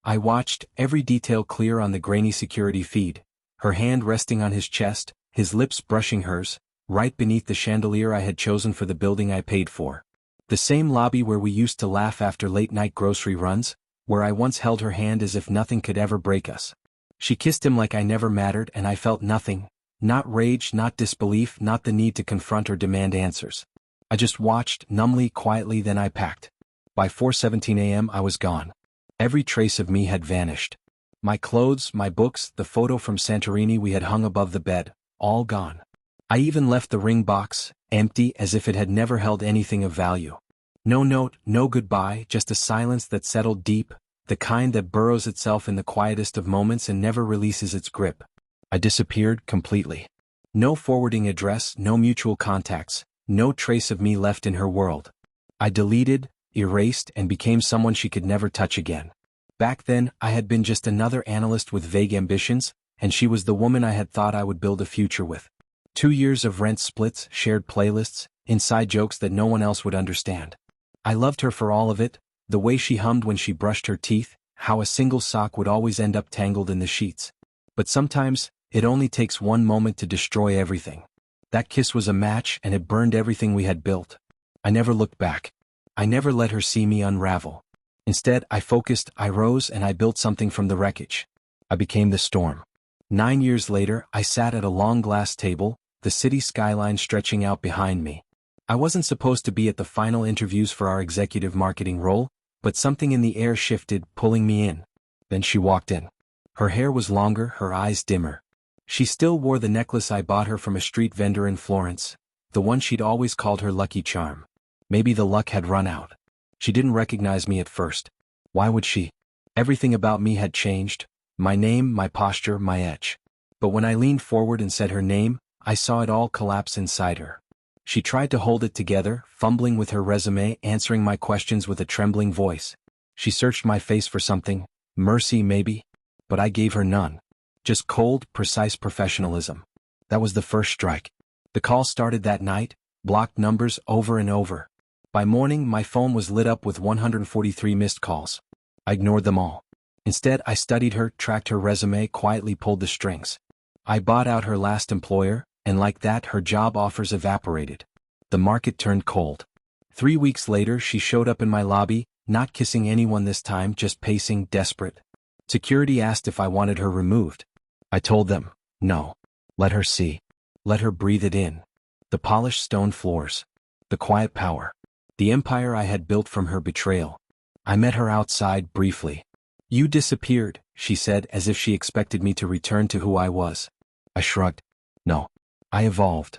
I watched, every detail clear on the grainy security feed, her hand resting on his chest, his lips brushing hers, right beneath the chandelier I had chosen for the building I paid for. The same lobby where we used to laugh after late-night grocery runs, where I once held her hand as if nothing could ever break us. She kissed him like I never mattered, and I felt nothing, not rage, not disbelief, not the need to confront or demand answers. I just watched, numbly, quietly, then I packed. By 4:17 a.m. I was gone. Every trace of me had vanished. My clothes, my books, the photo from Santorini we had hung above the bed, all gone. I even left the ring box, empty, as if it had never held anything of value. No note, no goodbye, just a silence that settled deep, the kind that burrows itself in the quietest of moments and never releases its grip. I disappeared completely. No forwarding address, no mutual contacts, no trace of me left in her world. I deleted, erased, and became someone she could never touch again. Back then, I had been just another analyst with vague ambitions, and she was the woman I had thought I would build a future with. 2 years of rent splits, shared playlists, inside jokes that no one else would understand. I loved her for all of it, the way she hummed when she brushed her teeth, how a single sock would always end up tangled in the sheets. But sometimes, it only takes one moment to destroy everything. That kiss was a match, and it burned everything we had built. I never looked back. I never let her see me unravel. Instead, I focused, I rose, and I built something from the wreckage. I became the storm. 9 years later, I sat at a long glass table, the city skyline stretching out behind me. I wasn't supposed to be at the final interviews for our executive marketing role, but something in the air shifted, pulling me in. Then she walked in. Her hair was longer, her eyes dimmer. She still wore the necklace I bought her from a street vendor in Florence, the one she'd always called her lucky charm. Maybe the luck had run out. She didn't recognize me at first. Why would she? Everything about me had changed, my name, my posture, my edge. But when I leaned forward and said her name, I saw it all collapse inside her. She tried to hold it together, fumbling with her resume, answering my questions with a trembling voice. She searched my face for something, mercy maybe, but I gave her none. Just cold, precise professionalism. That was the first strike. The call started that night, blocked numbers over and over. By morning, my phone was lit up with 143 missed calls. I ignored them all. Instead, I studied her, tracked her resume, quietly pulled the strings. I bought out her last employer, and like that, her job offers evaporated. The market turned cold. 3 weeks later, she showed up in my lobby, not kissing anyone this time, just pacing, desperate. Security asked if I wanted her removed. I told them, no. Let her see. Let her breathe it in. The polished stone floors. The quiet power. The empire I had built from her betrayal. I met her outside, briefly. You disappeared, she said, as if she expected me to return to who I was. I shrugged. No. I evolved.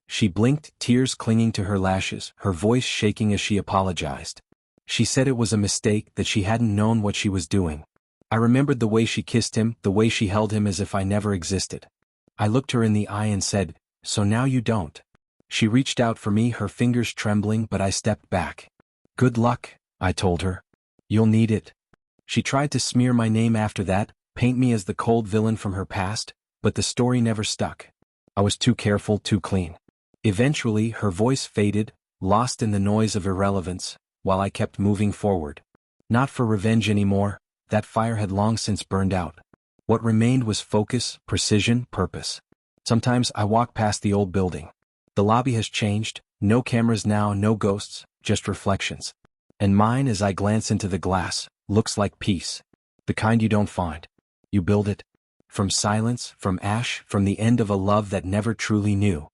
She blinked, tears clinging to her lashes, her voice shaking as she apologized. She said it was a mistake, that she hadn't known what she was doing. I remembered the way she kissed him, the way she held him as if I never existed. I looked her in the eye and said, so now you don't. She reached out for me, her fingers trembling, but I stepped back. Good luck, I told her. You'll need it. She tried to smear my name after that, paint me as the cold villain from her past, but the story never stuck. I was too careful, too clean. Eventually, her voice faded, lost in the noise of irrelevance, while I kept moving forward. Not for revenge anymore, that fire had long since burned out. What remained was focus, precision, purpose. Sometimes I walk past the old building. The lobby has changed, no cameras now, no ghosts, just reflections. And mine, as I glance into the glass, looks like peace. The kind you don't find. You build it. From silence, from ash, from the end of a love that never truly knew.